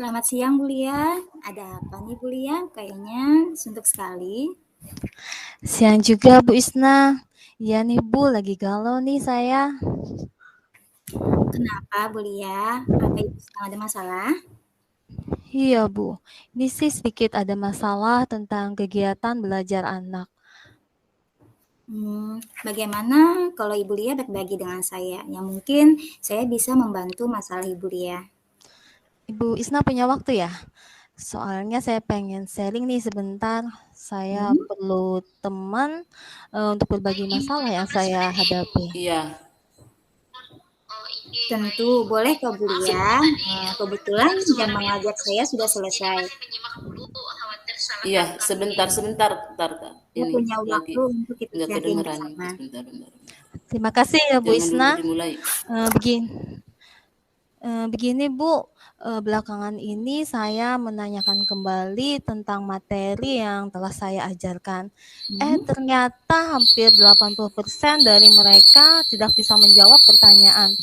Selamat siang Bu Lia. Ada apa nih Bu Lia? Kayaknya suntuk sekali. Siang juga Bu Isna. Iya nih Bu, lagi galau nih saya. Kenapa Bu Lia? Apa Ibu sedang ada masalah? Iya Bu, ini sih sedikit ada masalah tentang kegiatan belajar anak. Bagaimana kalau Ibu Lia berbagi dengan saya? Yang mungkin saya bisa membantu masalah Ibu Lia. Ibu Isna punya waktu ya? Soalnya saya pengen sharing nih sebentar. Saya Hmm, perlu teman untuk berbagi masalah yang saya hadapi. Iya, Tentu boleh kok Bu Lia. Kebetulan jam mengajar saya sudah selesai. iya, sebentar, Kak. Saya Ini punya lagi waktu untuk kita nggak sharing kedengeran nih. bersama. Sebentar. Terima kasih ya Bu Jangan dulu Isna. dimulai. Begini, begini Bu, belakangan ini saya menanyakan kembali tentang materi yang telah saya ajarkan. Hmm, Ternyata hampir 80% dari mereka tidak bisa menjawab pertanyaan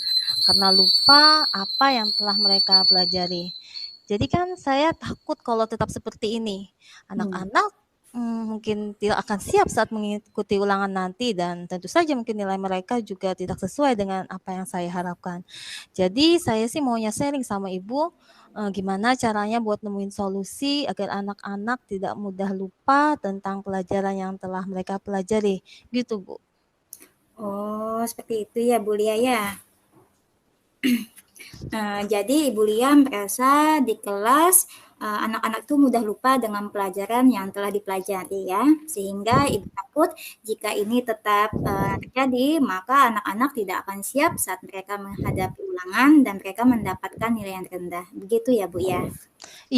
karena lupa apa yang telah mereka pelajari. Jadi kan saya takut kalau tetap seperti ini. hmm. Anak-anak mungkin tidak akan siap saat mengikuti ulangan nanti dan tentu saja mungkin nilai mereka juga tidak sesuai dengan apa yang saya harapkan. Jadi saya sih maunya sharing sama Ibu, gimana caranya buat nemuin solusi agar anak-anak tidak mudah lupa tentang pelajaran yang telah mereka pelajari, gitu Bu. Oh, seperti itu ya Bu Lia ya. Jadi Ibu Lia merasa di kelas anak-anak tuh mudah lupa dengan pelajaran yang telah dipelajari ya, sehingga Ibu takut jika ini tetap terjadi, maka anak-anak tidak akan siap saat mereka menghadapi ulangan dan mereka mendapatkan nilai yang rendah. Begitu ya Bu ya?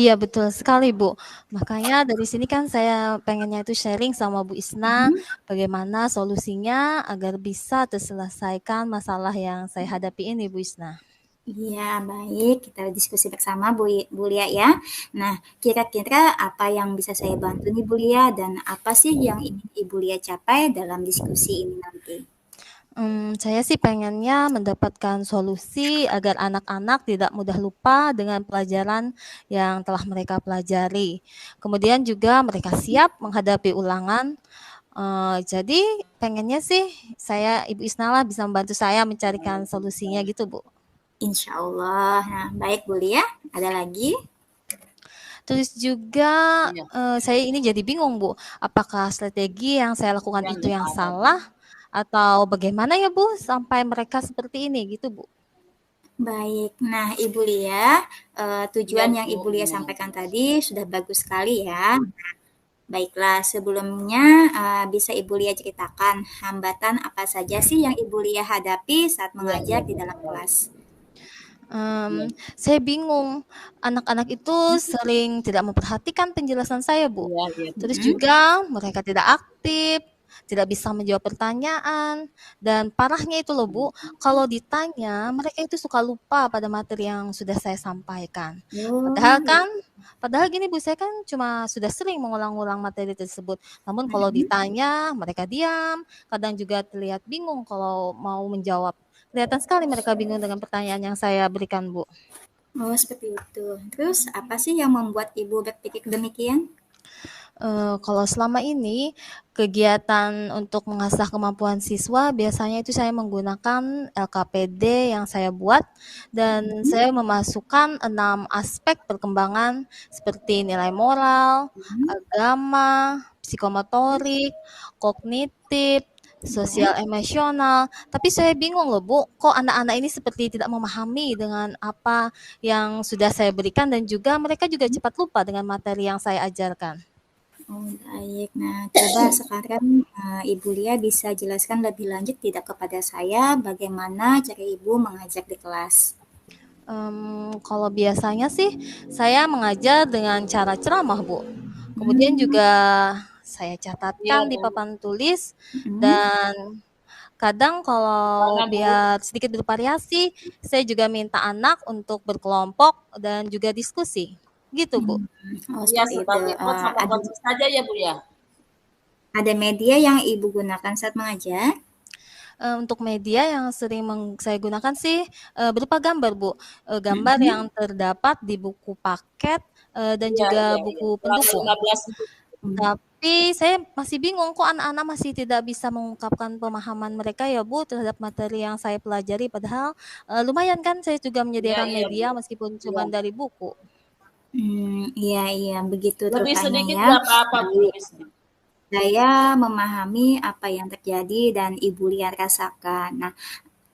Iya betul sekali Bu. Makanya dari sini kan saya pengennya itu sharing sama Bu Isna, Mhm. bagaimana solusinya agar bisa terselesaikan masalah yang saya hadapi ini Bu Isna. Iya, baik. Kita diskusi bersama Bu Lia ya. Nah, kira-kira apa yang bisa saya bantu nih Bu Lia dan apa sih yang ingin Ibu Lia capai dalam diskusi ini nanti? Saya sih pengennya mendapatkan solusi agar anak-anak tidak mudah lupa dengan pelajaran yang telah mereka pelajari. Kemudian juga mereka siap menghadapi ulangan. Jadi pengennya sih saya Ibu Isnala bisa membantu saya mencarikan solusinya gitu, Bu. Insya Allah. Nah, baik Bu Lia. Ada lagi? Terus juga, Iya, saya ini jadi bingung, Bu, apakah strategi yang saya lakukan yang itu nggak yang ada. salah atau bagaimana ya, Bu, sampai mereka seperti ini gitu, Bu? Baik. Nah, Ibu Lia, Iya, tujuan yang Bu, Ibu Lia ini sampaikan aja. tadi sudah bagus sekali ya. Baiklah, sebelumnya bisa Ibu Lia ceritakan hambatan apa saja sih yang Ibu Lia hadapi saat mengajar Iya, di Bu. dalam kelas? Iya, Saya bingung, anak-anak itu sering tidak memperhatikan penjelasan saya, Bu. iya, Terus Mhm. juga mereka tidak aktif, tidak bisa menjawab pertanyaan, dan parahnya itu loh, Bu, kalau ditanya mereka itu suka lupa pada materi yang sudah saya sampaikan. Padahal Oh, kan padahal gini, Bu, saya kan cuma sudah sering mengulang-ulang materi tersebut, namun kalau mhm. ditanya mereka diam, kadang juga terlihat bingung kalau mau menjawab. Kelihatan sekali mereka bingung dengan pertanyaan yang saya berikan, Bu. Oh, seperti itu. Terus apa sih yang membuat Ibu berpikir demikian? Kalau selama ini kegiatan untuk mengasah kemampuan siswa biasanya itu saya menggunakan LKPD yang saya buat dan Mhm, saya memasukkan 6 aspek perkembangan seperti nilai moral, mhm, agama, psikomotorik, kognitif, ya. sosial emosional. Tapi saya bingung loh Bu, kok anak-anak ini seperti tidak memahami dengan apa yang sudah saya berikan dan juga mereka juga cepat lupa dengan materi yang saya ajarkan. Oh, baik. Nah, coba sekarang Ibu Lia bisa jelaskan lebih lanjut tidak kepada saya bagaimana cara Ibu mengajar di kelas? Kalau biasanya sih saya mengajar dengan cara ceramah, Bu. Kemudian Hmm, juga saya iya, catatkan di Bu. papan tulis mhm. dan kadang kalau Mana, Bu? biar sedikit bervariasi, saya juga minta anak untuk berkelompok dan juga diskusi. Gitu, Bu. Hmm. Oh, Iya, seperti itu. sebagai coach sama Ada konsis saja ya, Bu, ya? ada media yang Ibu gunakan saat mengajar? Untuk media yang sering saya gunakan sih, berupa gambar, Bu. Gambar Mhm. yang terdapat di buku paket, dan Iya juga iya iya. buku Selama pendukung. 15 Mhm. Tapi saya masih bingung kok anak-anak masih tidak bisa mengungkapkan pemahaman mereka ya, Bu, terhadap materi yang saya pelajari. Padahal, lumayan kan saya juga iya menyediakan iya, Bu. media meskipun Iya. cuma dari buku. Iya iya, begitu Lebih rupanya sedikit ya. nggak apa-apa, Bu, Baik, lebih sedikit. saya memahami apa yang terjadi dan Ibu Lia rasakan. Nah,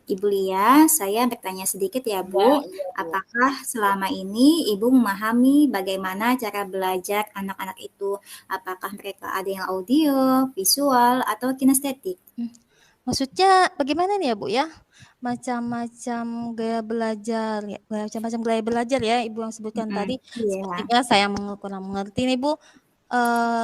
Ibu Lia, saya bertanya sedikit ya, Iya Bu. iya, Bu. Apakah selama ini Ibu memahami bagaimana cara belajar anak-anak itu? Apakah mereka ada yang audio, visual, atau kinestetik? Maksudnya bagaimana nih ya, Bu, ya? Macam-macam gaya belajar ya, macam-macam gaya belajar ya Ibu yang sebutkan Mhm, tadi. iya. Sepertinya saya kurang mengerti nih, Bu.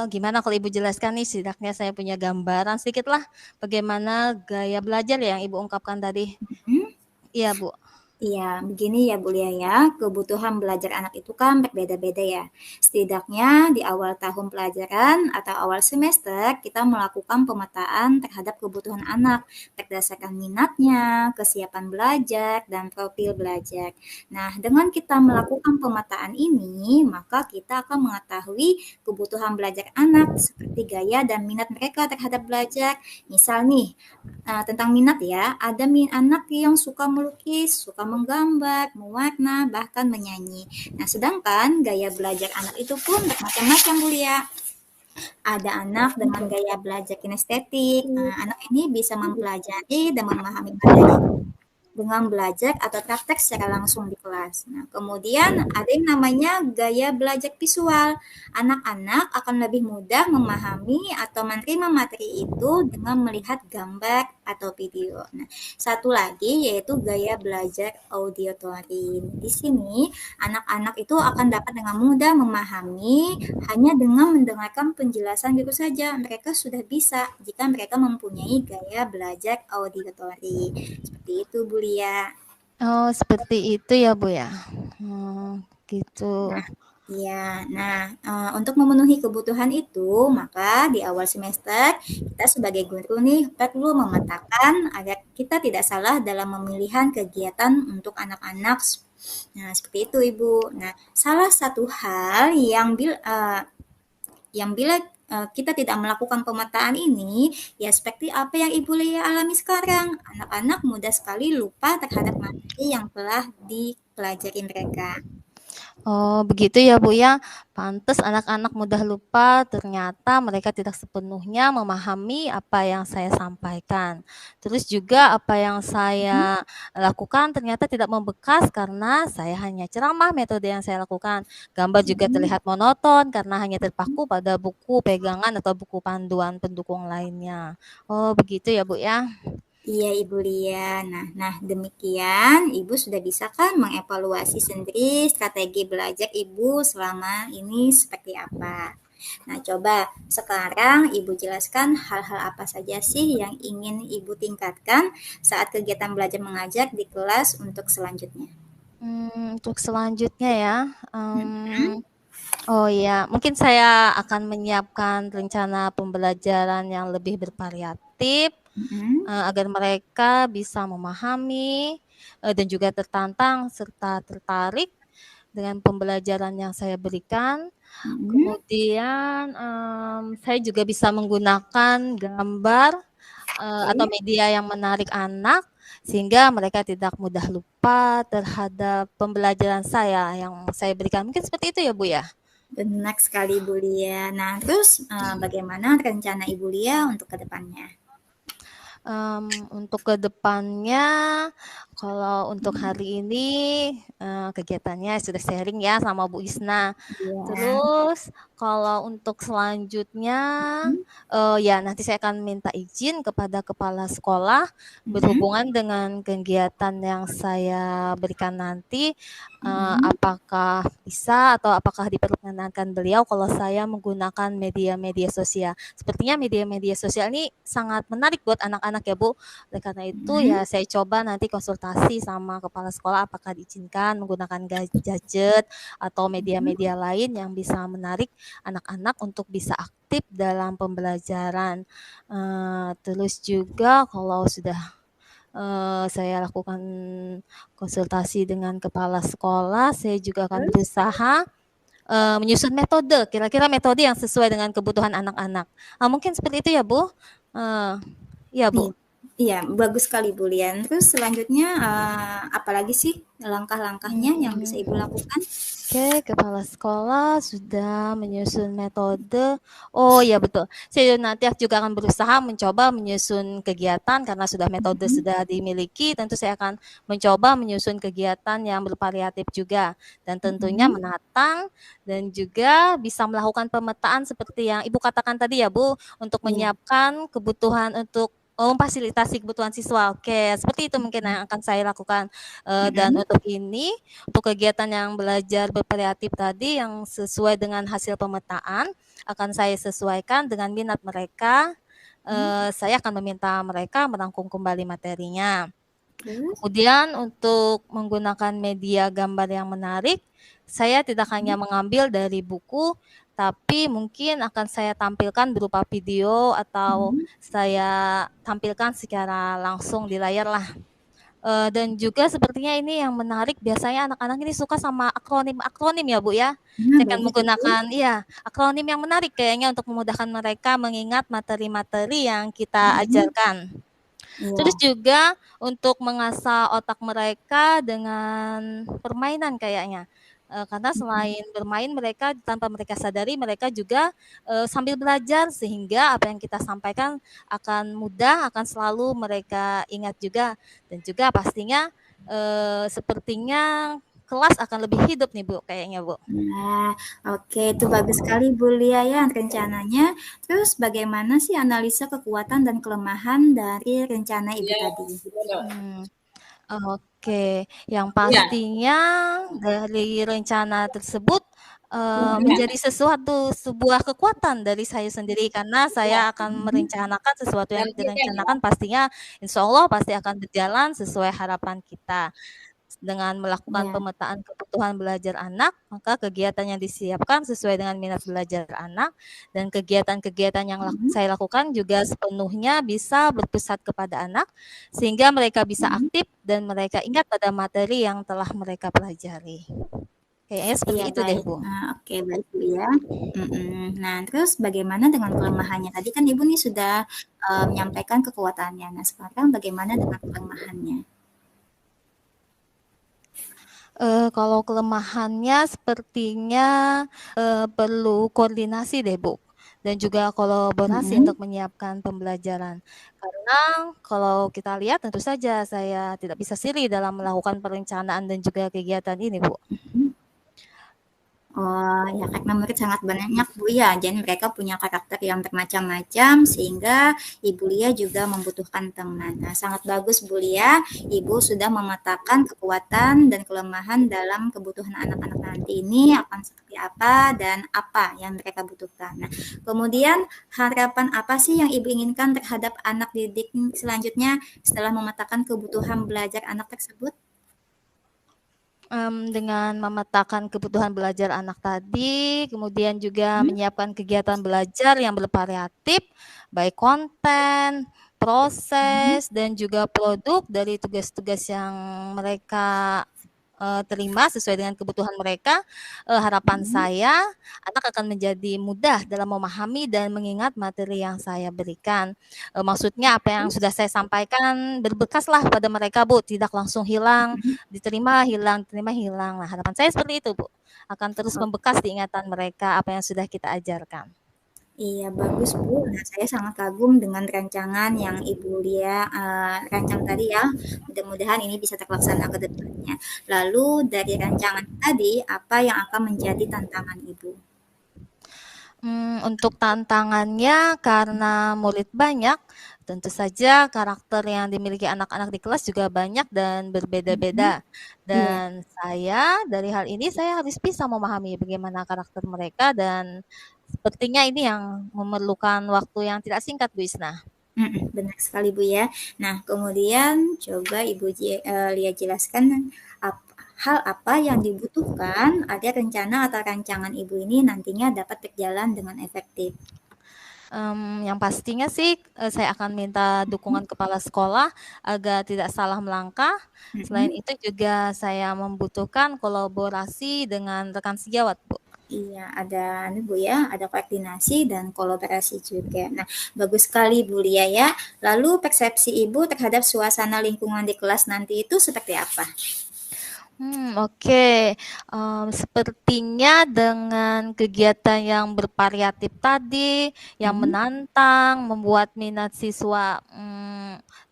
Gimana kalau Ibu jelaskan nih, setidaknya saya punya gambaran sedikit lah bagaimana gaya belajar yang Ibu ungkapkan tadi. Mhm. Iya, Bu. Iya, begini ya Bu Lia ya, kebutuhan belajar anak itu kan berbeda-beda ya. Setidaknya di awal tahun pelajaran atau awal semester kita melakukan pemetaan terhadap kebutuhan anak berdasarkan minatnya, kesiapan belajar, dan profil belajar. Nah, dengan kita melakukan pemetaan ini, maka kita akan mengetahui kebutuhan belajar anak seperti gaya dan minat mereka terhadap belajar. Misal nih, tentang minat ya, ada anak yang suka melukis, suka menggambar, mewarna, bahkan menyanyi. Nah, sedangkan gaya belajar anak itu pun bermacam-macam, Bu Lia. Ada anak dengan gaya belajar kinestetik. Anak ini bisa mempelajari dan memahami materi dengan belajar atau praktek secara langsung di kelas. Nah, kemudian ada yang namanya gaya belajar visual. Anak-anak akan lebih mudah memahami atau menerima materi itu dengan melihat gambar atau video. Nah, satu lagi yaitu gaya belajar auditory. Di sini, anak-anak itu akan dapat dengan mudah memahami hanya dengan mendengarkan penjelasan guru saja. Mereka sudah bisa jika mereka mempunyai gaya belajar auditory. Seperti itu, Bu Lia. Oh, seperti itu ya, Bu, ya? Gitu. Nah, iya. Nah, untuk memenuhi kebutuhan itu, maka di awal semester kita sebagai guru nih perlu memetakan agar kita tidak salah dalam memilihan kegiatan untuk anak-anak. Nah, seperti itu, Ibu. Nah, salah satu hal yang bila kita tidak melakukan pemetaan ini, ya seperti apa yang Ibu Lia alami sekarang. Anak-anak mudah sekali lupa terhadap materi yang telah dipelajari mereka. Oh, begitu ya, Bu, ya. Pantes anak-anak mudah lupa, ternyata mereka tidak sepenuhnya memahami apa yang saya sampaikan. Terus juga apa yang Mhm. saya lakukan ternyata tidak membekas karena saya hanya ceramah metode yang saya lakukan. Gambar juga Mhm. terlihat monoton karena hanya terpaku pada buku pegangan atau buku panduan pendukung lainnya. Oh, begitu ya, Bu, ya. Iya, Ibu Lia. Nah, demikian Ibu sudah bisa kan mengevaluasi sendiri strategi belajar Ibu selama ini seperti apa. Nah, coba sekarang Ibu jelaskan hal-hal apa saja sih yang ingin Ibu tingkatkan saat kegiatan belajar mengajar di kelas untuk selanjutnya. Untuk selanjutnya ya, Mhm. oh iya, mungkin saya akan menyiapkan rencana pembelajaran yang lebih bervariatif, Mhm. agar mereka bisa memahami, dan juga tertantang serta tertarik dengan pembelajaran yang saya berikan. Mhm. Kemudian, saya juga bisa menggunakan gambar, atau Oke. media yang menarik anak, sehingga mereka tidak mudah lupa terhadap pembelajaran saya yang saya berikan. Mungkin seperti itu ya, Bu, ya? Benar sekali Ibu Lia. Nah, terus bagaimana rencana Ibu Lia untuk ke depannya? Untuk ke depannya, kalau untuk hari ini, kegiatannya sudah sharing ya sama Bu Isna. Iya. Terus kalau untuk selanjutnya, Mhm. ya nanti saya akan minta izin kepada kepala sekolah Mhm. berhubungan dengan kegiatan yang saya berikan nanti, Mhm. apakah bisa atau apakah diperkenankan beliau kalau saya menggunakan media-media sosial. Sepertinya media-media sosial ini sangat menarik buat anak-anak ya, Bu. Oleh karena itu ya Mhm. saya coba nanti konsultasi sama kepala sekolah apakah diizinkan menggunakan gadget atau Mhm. media-media lain yang bisa menarik anak-anak untuk bisa aktif dalam pembelajaran. Terus juga kalau sudah saya lakukan konsultasi dengan kepala sekolah, saya juga akan Terus? berusaha, menyusun metode, kira-kira metode yang sesuai dengan kebutuhan anak-anak. Mungkin seperti itu ya, Bu? Iya, Bu. Iya, bagus sekali Bu Lian. Terus selanjutnya, apalagi sih langkah-langkahnya yang bisa Ibu lakukan? Oke, kepala sekolah sudah menyusun metode. Oh iya betul. Saya nanti juga akan berusaha mencoba menyusun kegiatan karena sudah metode sudah dimiliki, tentu saya akan mencoba menyusun kegiatan yang bervariatif juga dan tentunya menatang dan juga bisa melakukan pemetaan seperti yang Ibu katakan tadi ya Bu, untuk Iya. menyiapkan kebutuhan untuk memfasilitasi kebutuhan siswa. Oke, seperti itu mungkin yang akan saya lakukan. Dan untuk ini, untuk kegiatan yang belajar bervariatif tadi yang sesuai dengan hasil pemetaan, akan saya sesuaikan dengan minat mereka. Saya akan meminta mereka merangkum kembali materinya. Terus? Kemudian untuk menggunakan media gambar yang menarik, saya tidak hanya mengambil dari buku, tapi mungkin akan saya tampilkan berupa video atau saya tampilkan secara langsung di layar lah. Dan juga sepertinya ini yang menarik biasanya anak-anak ini suka sama akronim-akronim ya Bu ya. Nah, Saya akan bagus itu. menggunakan akronim yang menarik kayaknya untuk memudahkan mereka mengingat materi-materi yang kita ajarkan. Iya. Terus juga untuk mengasah otak mereka dengan permainan kayaknya. Karena selain bermain mereka tanpa mereka sadari mereka juga, sambil belajar sehingga apa yang kita sampaikan akan mudah, akan selalu mereka ingat juga. Dan juga pastinya, sepertinya kelas akan lebih hidup nih Bu, kayaknya Bu. Nah, oke itu bagus sekali Bu Lia ya rencananya. Terus bagaimana sih analisa kekuatan dan kelemahan dari rencana Ibu Iya, tadi? gimana? Oke, yang Iya. pastinya dari rencana tersebut, Iya. menjadi sebuah kekuatan dari saya sendiri karena saya akan merencanakan sesuatu yang Nantikan ya. direncanakan pastinya insya Allah pasti akan berjalan sesuai harapan kita. Dengan melakukan Ya. pemetaan kebutuhan belajar anak, maka kegiatan yang disiapkan sesuai dengan minat belajar anak dan kegiatan-kegiatan yang saya lakukan juga sepenuhnya bisa berpusat kepada anak sehingga mereka bisa aktif dan mereka ingat pada materi yang telah mereka pelajari. Kayaknya seperti Iya itu deh, baik. Bu. Oke baik Bu ya. Nah terus bagaimana dengan kelemahannya? Tadi kan Ibu nih sudah menyampaikan kekuatannya. Nah sekarang bagaimana dengan kelemahannya? Kalau kelemahannya sepertinya, perlu koordinasi deh, Bu, dan juga kolaborasi untuk menyiapkan pembelajaran. Karena kalau kita lihat tentu saja saya tidak bisa sendiri dalam melakukan perencanaan dan juga kegiatan ini, Bu. Oh, ya karena murid sangat banyak Bu ya, jadi mereka punya karakter yang bermacam-macam sehingga Ibu Lia juga membutuhkan teman. Nah, sangat bagus Bu Lia, Ibu sudah memetakan kekuatan dan kelemahan dalam kebutuhan anak-anak nanti ini akan seperti apa dan apa yang mereka butuhkan. Nah, kemudian harapan apa sih yang Ibu inginkan terhadap anak didik selanjutnya setelah memetakan kebutuhan belajar anak tersebut? Dengan memetakan kebutuhan belajar anak tadi, kemudian juga menyiapkan kegiatan belajar yang bervariatif, baik konten, proses, dan juga produk dari tugas-tugas yang mereka terima sesuai dengan kebutuhan mereka. Harapan saya, anak akan menjadi mudah dalam memahami dan mengingat materi yang saya berikan. Maksudnya apa yang sudah saya sampaikan berbekaslah pada mereka, Bu, tidak langsung hilang, diterima hilang, diterima hilang. Nah, harapan saya seperti itu, Bu. Akan terus membekas di ingatan mereka apa yang sudah kita ajarkan. Iya, bagus Bu. Nah, saya sangat kagum dengan rancangan yang Ibu Lia rancang tadi ya. Mudah-mudahan ini bisa terlaksana ke depannya. Lalu dari rancangan tadi, apa yang akan menjadi tantangan Ibu? Untuk tantangannya karena murid banyak, tentu saja karakter yang dimiliki anak-anak di kelas juga banyak dan berbeda-beda. Iya. Dan saya dari hal ini saya harus bisa memahami bagaimana karakter mereka dan sepertinya ini yang memerlukan waktu yang tidak singkat, Bu Isna. Benar sekali Bu ya. Nah, kemudian coba Ibu Lia jelaskan hal apa yang dibutuhkan agar rencana atau rancangan Ibu ini nantinya dapat berjalan dengan efektif. Yang pastinya sih, saya akan minta dukungan kepala sekolah agar tidak salah melangkah. Selain Mhm. itu juga saya membutuhkan kolaborasi dengan rekan sejawat, Bu. Iya, ada Bu ya, ada koordinasi dan kolaborasi juga. Nah, bagus sekali Bu Lia ya. Lalu persepsi Ibu terhadap suasana lingkungan di kelas nanti itu seperti apa? Oke. Sepertinya dengan kegiatan yang bervariatif tadi, yang Mhm. menantang, membuat minat siswa,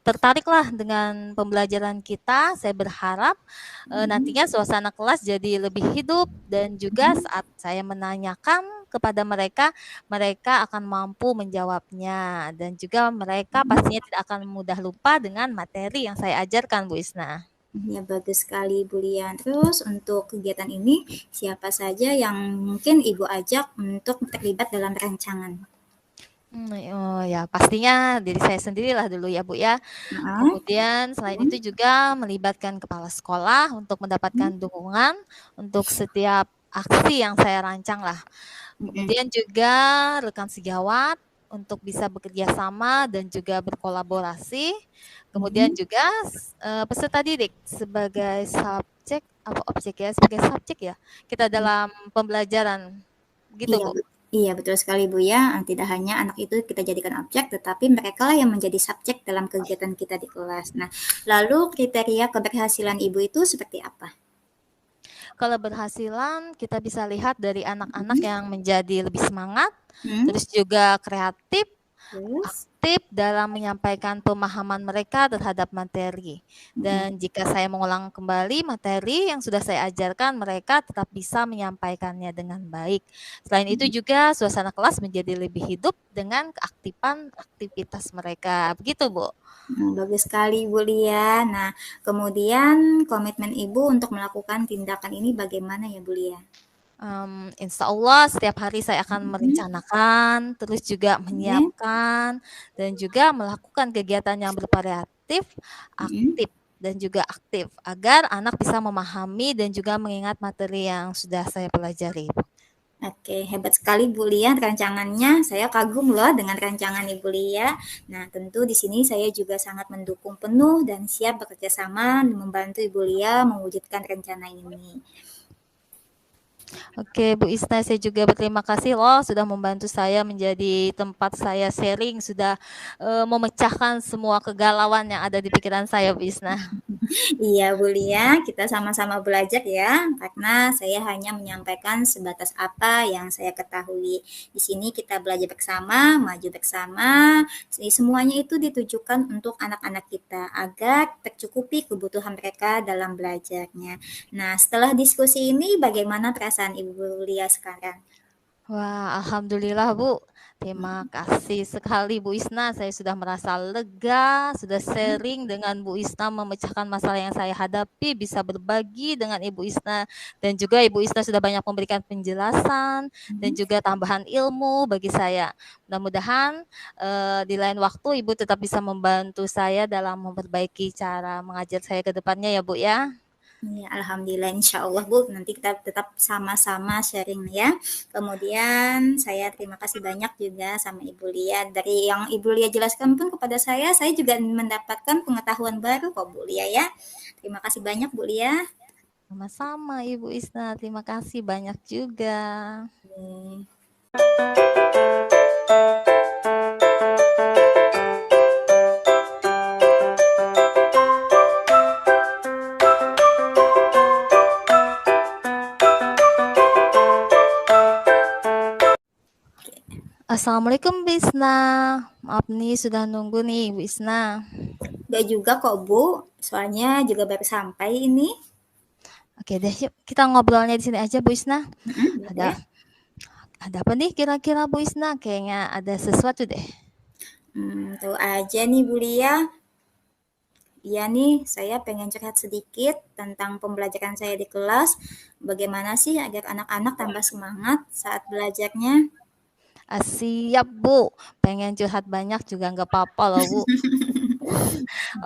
tertariklah dengan pembelajaran kita. Saya berharap, Mhm. nantinya suasana kelas jadi lebih hidup dan juga Mhm. saat saya menanyakan kepada mereka, mereka akan mampu menjawabnya dan juga mereka Mhm. pastinya tidak akan mudah lupa dengan materi yang saya ajarkan, Bu Isna. Ya, bagus sekali Bu Lia. Terus untuk kegiatan ini, siapa saja yang mungkin Ibu ajak untuk terlibat dalam rancangan? Oh ya pastinya diri saya sendirilah dulu ya Bu ya. Heeh. Kemudian selain itu juga melibatkan kepala sekolah untuk mendapatkan dukungan untuk setiap aksi yang saya rancang lah. Mhm. Kemudian juga rekan sejawat untuk bisa bekerja sama dan juga berkolaborasi. Kemudian Mhm. juga peserta didik sebagai subjek apa objek ya, sebagai subjek ya. Kita dalam pembelajaran. Gitu, Iya, Bu. iya betul sekali Bu ya. Tidak hanya anak itu kita jadikan objek, tetapi mereka lah yang menjadi subjek dalam kegiatan kita di kelas. Nah, lalu kriteria keberhasilan Ibu itu seperti apa? Keberhasilan kita bisa lihat dari anak-anak Mhm. yang menjadi lebih semangat, Hmm. terus juga kreatif, Terus? aktif dalam menyampaikan pemahaman mereka terhadap materi. Mhm. Dan jika saya mengulang kembali materi yang sudah saya ajarkan, mereka tetap bisa menyampaikannya dengan baik. Selain itu juga suasana kelas menjadi lebih hidup dengan keaktifan aktivitas mereka. Begitu, Bu. Bagus sekali Bu Lia. Nah, kemudian komitmen Ibu untuk melakukan tindakan ini bagaimana ya Bu Lia? Insya Allah setiap hari saya akan Mhm. merencanakan, terus juga Oke. menyiapkan, dan juga melakukan kegiatan yang bervariatif, Mhm. aktif, dan juga aktif, agar anak bisa memahami dan juga mengingat materi yang sudah saya pelajari. Oke, hebat sekali Bu Lia rancangannya. Saya kagum loh dengan rancangan Ibu Lia. Nah, tentu di sini saya juga sangat mendukung penuh dan siap bekerja sama membantu Ibu Lia mewujudkan rencana ini. Oke, Bu Isna, saya juga berterima kasih loh sudah membantu saya menjadi tempat saya sharing, sudah memecahkan semua kegalauan yang ada di pikiran saya, Bu Isna. Iya, Bu Lia, kita sama-sama belajar ya, karena saya hanya menyampaikan sebatas apa yang saya ketahui. Di sini kita belajar bersama, maju bersama, semuanya itu ditujukan untuk anak-anak kita agar tercukupi kebutuhan mereka dalam belajarnya. Nah, setelah diskusi ini, bagaimana perasaan Ibu Lia sekarang? Wah, alhamdulillah Bu. Terima kasih sekali Bu Isna. Saya sudah merasa lega, sudah sharing dengan Bu Isna memecahkan masalah yang saya hadapi, bisa berbagi dengan Ibu Isna dan juga Ibu Isna sudah banyak memberikan penjelasan dan juga tambahan ilmu bagi saya. Mudah-mudahan di lain waktu Ibu tetap bisa membantu saya dalam memperbaiki cara mengajar saya ke depannya ya Bu ya. Ya, alhamdulillah insya Allah Bu, nanti kita tetap sama-sama sharing ya. Kemudian saya terima kasih banyak juga sama Ibu Lia. Dari yang Ibu Lia jelaskan pun kepada saya juga mendapatkan pengetahuan baru kok Bu Lia ya. Terima kasih banyak Bu Lia. Sama-sama Ibu Isna, terima kasih banyak juga. Oke. Assalamualaikum Bu Isna. Maaf nih sudah nunggu nih Bu Isna. Gak juga kok Bu, soalnya juga baru sampai ini. Oke deh, yuk kita ngobrolnya di sini aja Bu Isna. Boleh. Ada apa nih kira-kira Bu Isna? Kayaknya ada sesuatu deh. Tahu aja nih Bu Lia. Iya nih, saya pengen curhat sedikit tentang pembelajaran saya di kelas. Bagaimana sih agar anak-anak tambah semangat saat belajarnya? Siap Bu, pengen curhat banyak juga nggak apa-apa loh Bu.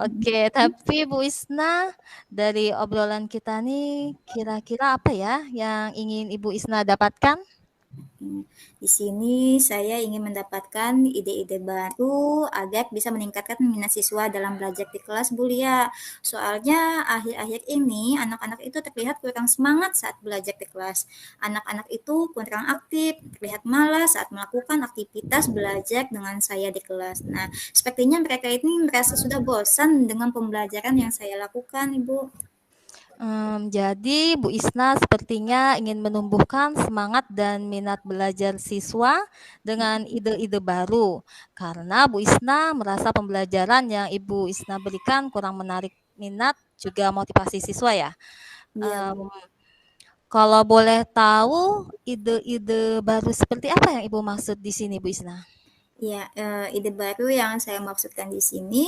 Oke, tapi Bu Isna, dari obrolan kita nih, kira-kira apa ya yang ingin Ibu Isna dapatkan? Di sini saya ingin mendapatkan ide-ide baru agar bisa meningkatkan minat siswa dalam belajar di kelas, Bu Lia. Soalnya akhir-akhir ini anak-anak itu terlihat kurang semangat saat belajar di kelas. Anak-anak itu kurang aktif, terlihat malas saat melakukan aktivitas belajar dengan saya di kelas. Nah, sepertinya mereka ini merasa sudah bosan dengan pembelajaran yang saya lakukan, Ibu. Jadi Bu Isna sepertinya ingin menumbuhkan semangat dan minat belajar siswa dengan ide-ide baru. Karena Bu Isna merasa pembelajaran yang Ibu Isna berikan kurang menarik minat juga motivasi siswa ya. Iya, Em, Bu. Kalau boleh tahu ide-ide baru seperti apa yang Ibu maksud di sini Bu Isna? Ya, ide baru yang saya maksudkan di sini,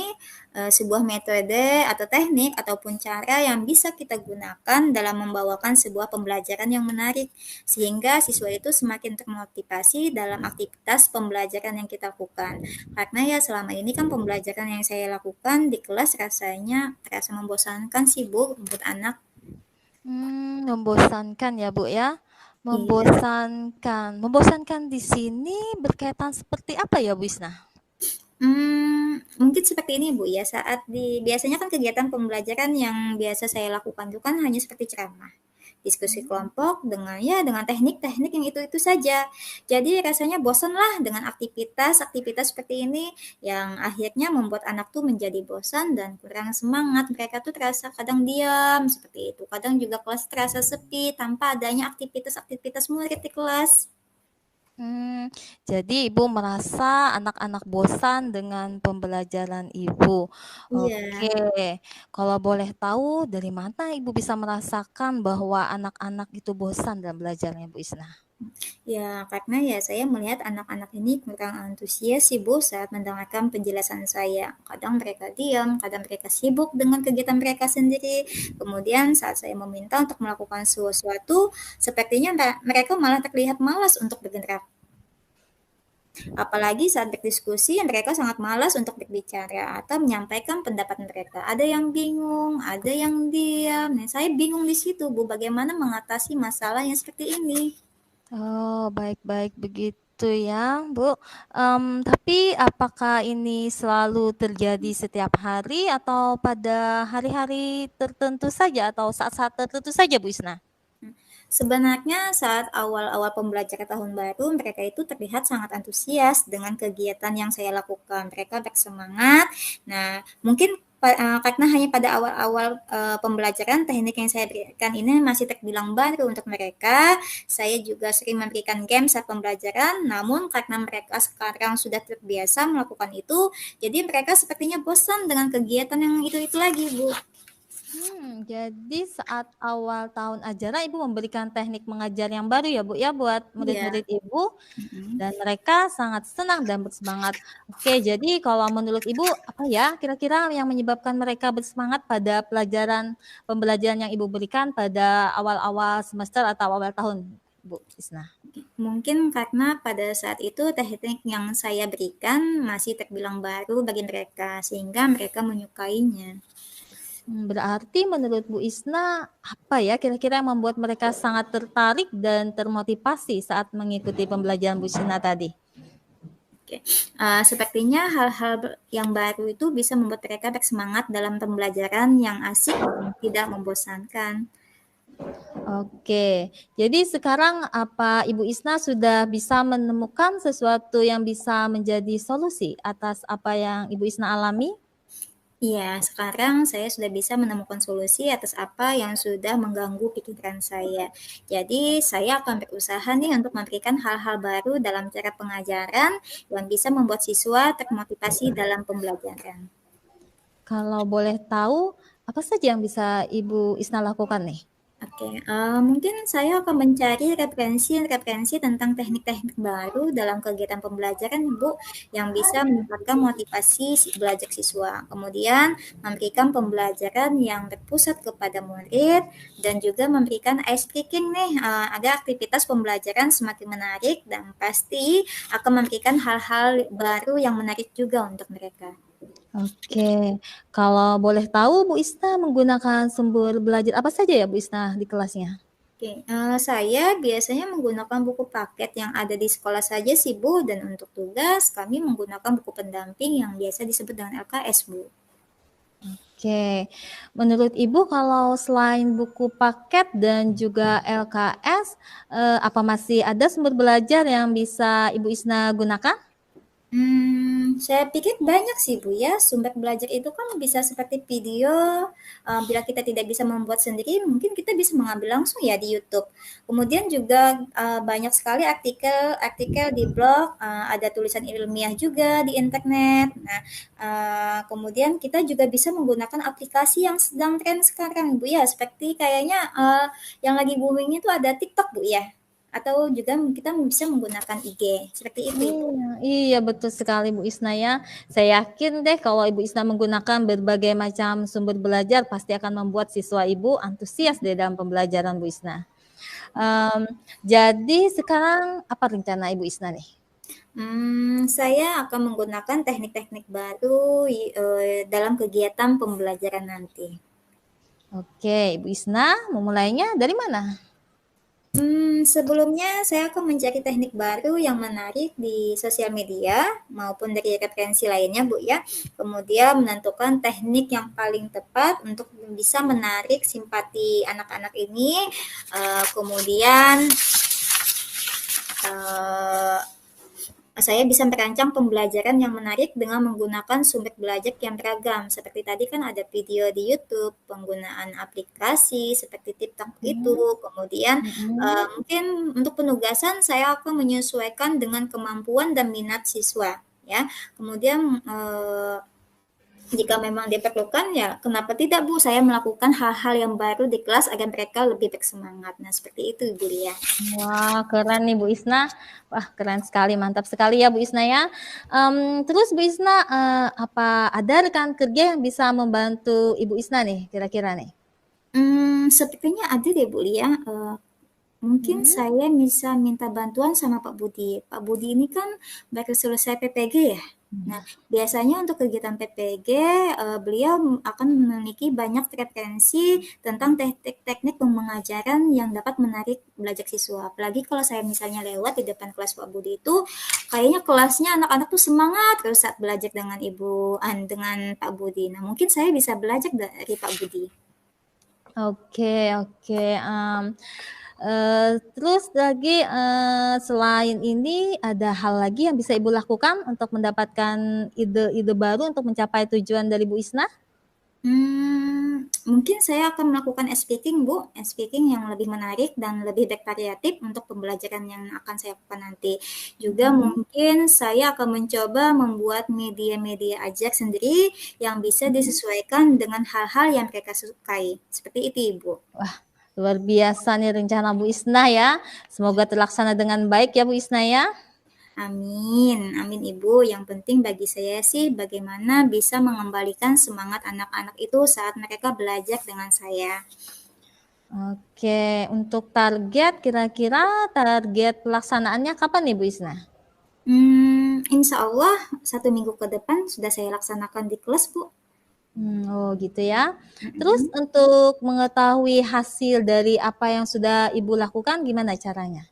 sebuah metode atau teknik ataupun cara yang bisa kita gunakan dalam membawakan sebuah pembelajaran yang menarik, sehingga siswa itu semakin termotivasi dalam aktivitas pembelajaran yang kita lakukan. Karena ya selama ini kan pembelajaran yang saya lakukan di kelas rasanya terasa membosankan sih Bu, buat anak. Membosankan ya Bu ya? Iya. Membosankan. Membosankan di sini berkaitan seperti apa ya Bu Isna? Mungkin seperti ini Bu ya, saat biasanya kan kegiatan pembelajaran yang biasa saya lakukan itu kan hanya seperti ceramah, diskusi kelompok dengan teknik-teknik yang itu-itu saja. Jadi rasanya bosanlah dengan aktivitas-aktivitas seperti ini yang akhirnya membuat anak tuh menjadi bosan dan kurang semangat. Mereka tuh terasa kadang diam seperti itu, kadang juga kelas terasa sepi tanpa adanya aktivitas-aktivitas murid di kelas. Hmm, jadi Ibu merasa anak-anak bosan dengan pembelajaran Ibu. Iya. Oke, kalau boleh tahu dari mana Ibu bisa merasakan bahwa anak-anak itu bosan dalam belajarnya Bu Isna? Ya, karena ya saya melihat anak-anak ini kurang antusias sih Bu saat mendengarkan penjelasan saya. Kadang mereka diam, kadang mereka sibuk dengan kegiatan mereka sendiri. Kemudian saat saya meminta untuk melakukan sesuatu, sepertinya mereka malah terlihat malas untuk bergerak. Apalagi saat berdiskusi, mereka sangat malas untuk berbicara atau menyampaikan pendapat mereka. Ada yang bingung, ada yang diam. Nah, saya bingung di situ, Bu, bagaimana mengatasi masalah yang seperti ini. Oh, baik-baik begitu ya, Bu. Tapi apakah ini selalu terjadi setiap hari atau pada hari-hari tertentu saja atau saat-saat tertentu saja, Bu Isna? Sebenarnya saat awal-awal pembelajaran tahun baru, mereka itu terlihat sangat antusias dengan kegiatan yang saya lakukan. Mereka bersemangat. Nah, mungkin karena hanya pada awal-awal pembelajaran teknik yang saya berikan ini masih terbilang baru untuk mereka. Saya juga sering memberikan game saat pembelajaran, namun karena mereka sekarang sudah terbiasa melakukan itu, jadi mereka sepertinya bosan dengan kegiatan yang itu-itu lagi, Bu. Jadi saat awal tahun ajaran Ibu memberikan teknik mengajar yang baru ya Bu ya buat Iya. murid-murid Ibu Mm-mm. dan mereka sangat senang dan bersemangat. Oke, jadi kalau menurut Ibu apa ya kira-kira yang menyebabkan mereka bersemangat pada pembelajaran yang Ibu berikan pada awal-awal semester atau awal tahun, Bu Isna? Mungkin karena pada saat itu teknik yang saya berikan masih terbilang baru bagi mereka, sehingga mereka menyukainya. Berarti menurut Bu Isna, apa ya kira-kira yang membuat mereka sangat tertarik dan termotivasi saat mengikuti pembelajaran Bu Isna tadi? Oke. Sepertinya hal-hal yang baru itu bisa membuat mereka bersemangat dalam pembelajaran yang asik dan tidak membosankan. Oke, jadi sekarang apa Ibu Isna sudah bisa menemukan sesuatu yang bisa menjadi solusi atas apa yang Ibu Isna alami? Iya, sekarang saya sudah bisa menemukan solusi atas apa yang sudah mengganggu pikiran saya. Jadi, saya akan berusaha nih untuk memberikan hal-hal baru dalam cara pengajaran yang bisa membuat siswa termotivasi dalam pembelajaran. Kalau boleh tahu, apa saja yang bisa Ibu Isna lakukan nih? Oke, mungkin saya akan mencari referensi-referensi tentang teknik-teknik baru dalam kegiatan pembelajaran, Bu, yang bisa meningkatkan motivasi belajar siswa. Kemudian memberikan pembelajaran yang berpusat kepada murid dan juga memberikan ice breaking nih, agar aktivitas pembelajaran semakin menarik dan pasti akan memberikan hal-hal baru yang menarik juga untuk mereka. Oke, kalau boleh tahu Bu Isna menggunakan sumber belajar apa saja ya Bu Isna di kelasnya? Oke, saya biasanya menggunakan buku paket yang ada di sekolah saja sih, Bu, dan untuk tugas kami menggunakan buku pendamping yang biasa disebut dengan LKS, Bu. Oke, menurut Ibu kalau selain buku paket dan juga LKS, apa masih ada sumber belajar yang bisa Ibu Isna gunakan? Saya pikir banyak sih Bu ya, sumber belajar itu kan bisa seperti video, bila kita tidak bisa membuat sendiri mungkin kita bisa mengambil langsung ya di YouTube. Kemudian juga, banyak sekali artikel-artikel di blog, ada tulisan ilmiah juga di internet. Nah, kemudian kita juga bisa menggunakan aplikasi yang sedang tren sekarang Bu ya, seperti kayaknya, yang lagi booming itu ada TikTok Bu ya, atau juga kita bisa menggunakan IG, seperti itu Ibu. Iya betul sekali Bu Isna ya. Saya yakin deh kalau Ibu Isna menggunakan berbagai macam sumber belajar pasti akan membuat siswa Ibu antusias di dalam pembelajaran Bu Isna. Jadi sekarang apa rencana Ibu Isna nih? Saya akan menggunakan teknik-teknik baru dalam kegiatan pembelajaran nanti. Oke, Ibu Isna memulainya dari mana? Sebelumnya saya akan mencari teknik baru yang menarik di sosial media maupun dari referensi lainnya, Bu ya. Kemudian menentukan teknik yang paling tepat untuk bisa menarik simpati anak-anak ini. Kemudian saya bisa merancang pembelajaran yang menarik dengan menggunakan sumber belajar yang beragam. Seperti tadi kan ada video di YouTube, penggunaan aplikasi seperti TikTok itu. Kemudian mungkin untuk penugasan saya akan menyesuaikan dengan kemampuan dan minat siswa. Ya, kemudian jika memang diperlukan ya kenapa tidak Bu, saya melakukan hal-hal yang baru di kelas agar mereka lebih bersemangat. Nah seperti itu Bu Lia. Wah keren nih Bu Isna. Wah keren sekali, mantap sekali ya Bu Isna ya. Terus Bu Isna, apa ada rekan kerja yang bisa membantu Ibu Isna nih kira-kira nih? Sepertinya ada deh Bu Lia. Mungkin saya bisa minta bantuan sama Pak Budi. Pak Budi ini kan baru selesai PPG ya. Nah, biasanya untuk kegiatan PPG, beliau akan memiliki banyak referensi tentang teknik-teknik pengajaran yang dapat menarik belajar siswa. Apalagi kalau saya misalnya lewat di depan kelas Pak Budi itu, kayaknya kelasnya anak-anak tuh semangat terus saat belajar dengan dengan Pak Budi. Nah, mungkin saya bisa belajar dari Pak Budi. Oke, terus lagi, selain ini ada hal lagi yang bisa Ibu lakukan untuk mendapatkan ide-ide baru untuk mencapai tujuan dari Bu Isna? Mungkin saya akan melakukan speaking Bu, speaking yang lebih menarik dan lebih bervariatif untuk pembelajaran yang akan saya lakukan nanti. Juga mungkin saya akan mencoba membuat media-media ajar sendiri yang bisa disesuaikan dengan hal-hal yang mereka sukai. Seperti itu Ibu. Wah, luar biasa nih rencana Bu Isna ya. Semoga terlaksana dengan baik ya Bu Isna ya. Amin, amin Ibu. Yang penting bagi saya sih bagaimana bisa mengembalikan semangat anak-anak itu saat mereka belajar dengan saya. Oke, untuk target kira-kira target pelaksanaannya kapan nih Bu Isna? Insya Allah 1 minggu ke depan sudah saya laksanakan di kelas Bu. Oh gitu ya. Terus untuk mengetahui hasil dari apa yang sudah Ibu lakukan gimana caranya?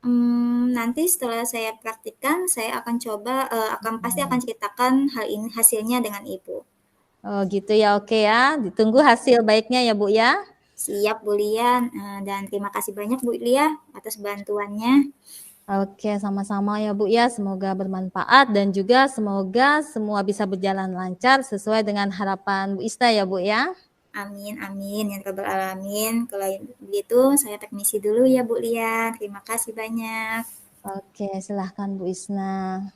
Nanti setelah saya praktikkan, saya akan coba, pasti akan ceritakan hal ini hasilnya dengan Ibu. Oh gitu ya, oke ya. Ditunggu hasil baiknya ya Bu ya. Siap Bu Lia, dan terima kasih banyak Bu Lia atas bantuannya. Oke, sama-sama ya Bu ya. Semoga bermanfaat dan juga semoga semua bisa berjalan lancar sesuai dengan harapan Bu Isna ya Bu ya. Amin, amin ya rabbal alamin. Kalau begitu saya permisi dulu ya Bu Lia. Terima kasih banyak. Oke, silahkan Bu Isna.